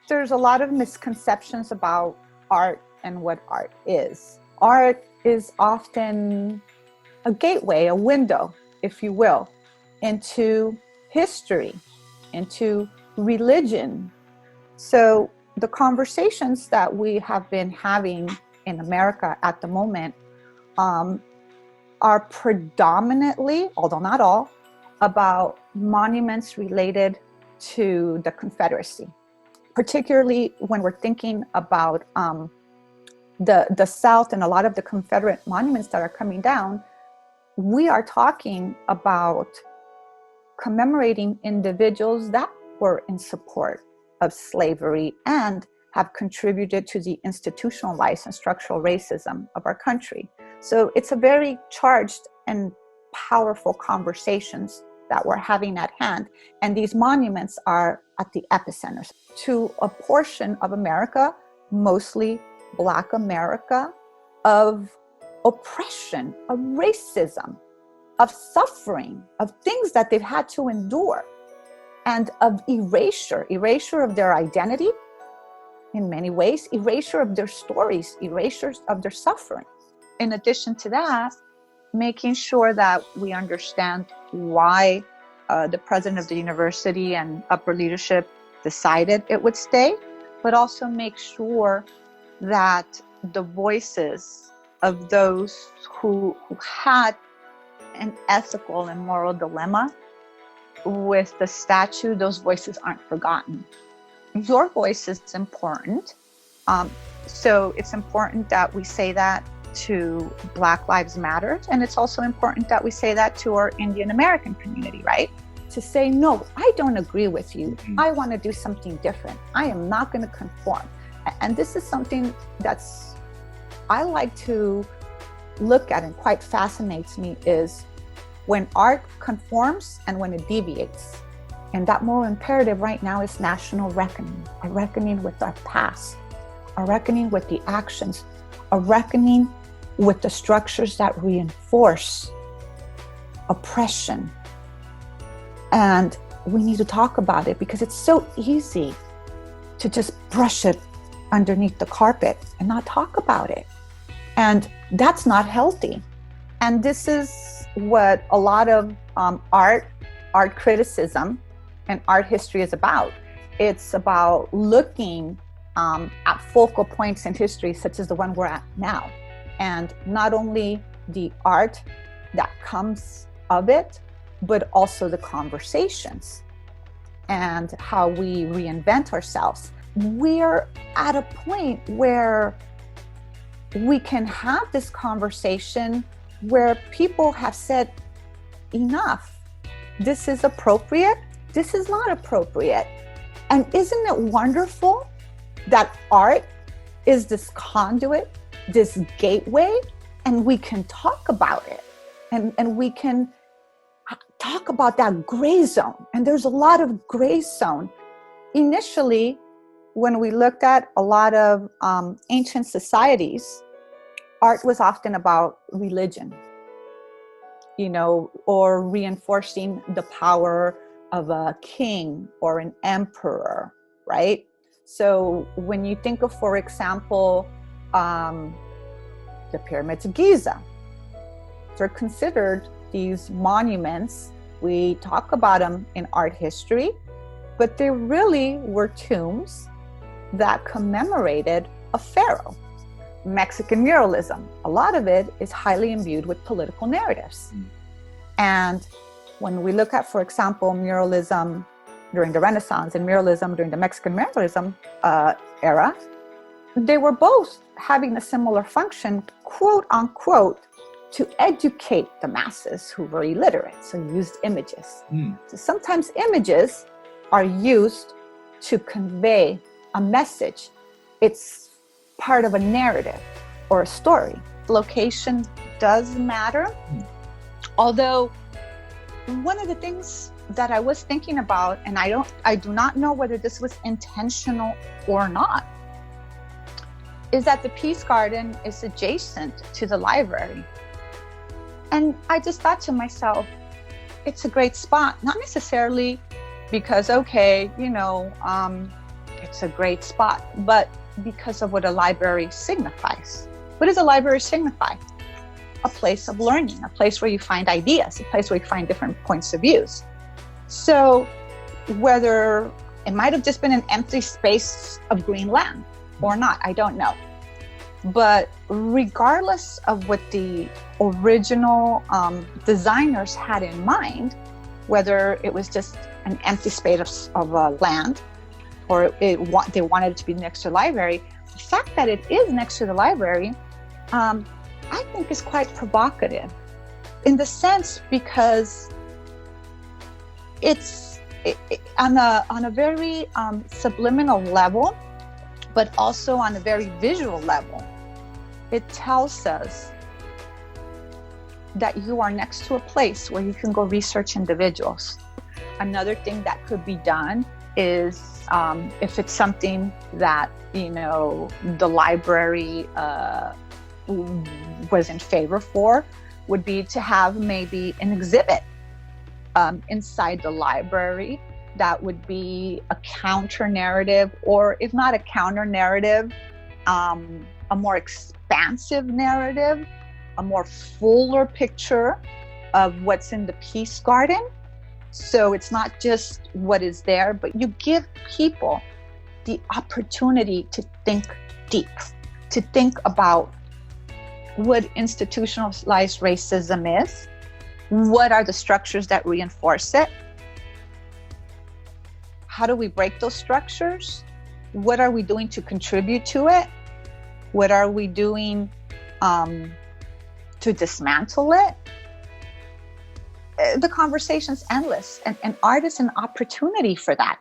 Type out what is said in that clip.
there's a lot of misconceptions about art and what art is. Art is often a gateway, a window, if you will, into history, into religion. So the conversations that we have been having in America at the moment are predominantly, although not all, about monuments related to the Confederacy, particularly when we're thinking about the South and a lot of the Confederate monuments that are coming down. We are talking about commemorating individuals that were in support of slavery and have contributed to the institutionalized and structural racism of our country. So it's a very charged and powerful conversations that we're having at hand. And these monuments are at the epicenter to a portion of America, mostly Black America, of oppression, of racism, of suffering, of things that they've had to endure, and of erasure of their identity in many ways, erasure of their stories, erasure of their suffering. In addition to that, making sure that we understand why the president of the university and upper leadership decided it would stay, but also make sure that the voices of those who had an ethical and moral dilemma with the statue, those voices aren't forgotten. Your voice is important. So it's important that we say that to Black Lives Matter. And it's also important that we say that to our Indian American community, right? To say, no, I don't agree with you. I want to do something different. I am not going to conform. And this is something I like to look at and quite fascinates me, is when art conforms and when it deviates. And that moral imperative right now is national reckoning, a reckoning with our past, a reckoning with the actions, a reckoning with the structures that reinforce oppression. And we need to talk about it because it's so easy to just brush it underneath the carpet and not talk about it. And that's not healthy. And this is what a lot of art criticism and art history is about. It's about looking at focal points in history, such as the one we're at now. And not only the art that comes of it, but also the conversations and how we reinvent ourselves. We're at a point where we can have this conversation where people have said, enough, this is appropriate, this is not appropriate. And isn't it wonderful that art is this conduit, this gateway, and we can talk about it, and we can talk about that gray zone. And there's a lot of gray zone. Initially, when we looked at a lot of ancient societies, art was often about religion, or reinforcing the power of a king or an emperor, right? So when you think of, for example, the pyramids of Giza, they're considered these monuments. We talk about them in art history, but they really were tombs that commemorated a pharaoh. Mexican muralism, a lot of it is highly imbued with political narratives. And when we look at, for example, muralism during the Renaissance and muralism during the Mexican muralism era, they were both having a similar function, quote unquote, to educate the masses who were illiterate, so used images. So sometimes images are used to convey a message. It's part of a narrative or a story. Location does matter. Although one of the things that I was thinking about, and I do not know whether this was intentional or not, is that the Peace Garden is adjacent to the library. And I just thought to myself, it's a great spot, not necessarily because, it's a great spot, but because of what a library signifies. What does a library signify? A place of learning, a place where you find ideas, a place where you find different points of views. So whether it might have just been an empty space of green land or not, I don't know. But regardless of what the original designers had in mind, whether it was just an empty space of land or they wanted it to be next to the library, the fact that it is next to the library, I think is quite provocative in the sense because it's on a very subliminal level, but also on a very visual level. It tells us that you are next to a place where you can go research individuals. Another thing that could be done is if it's something that, the library was in favor for, would be to have maybe an exhibit inside the library that would be a counter narrative, or if not a counter narrative, a more expansive narrative, a more fuller picture of what's in the Peace Garden. So it's not just what is there, but you give people the opportunity to think deep, to think about what institutionalized racism is, what are the structures that reinforce it, how do we break those structures, what are we doing to contribute to it, what are we doing to dismantle it. The conversation's endless, and art is an opportunity for that.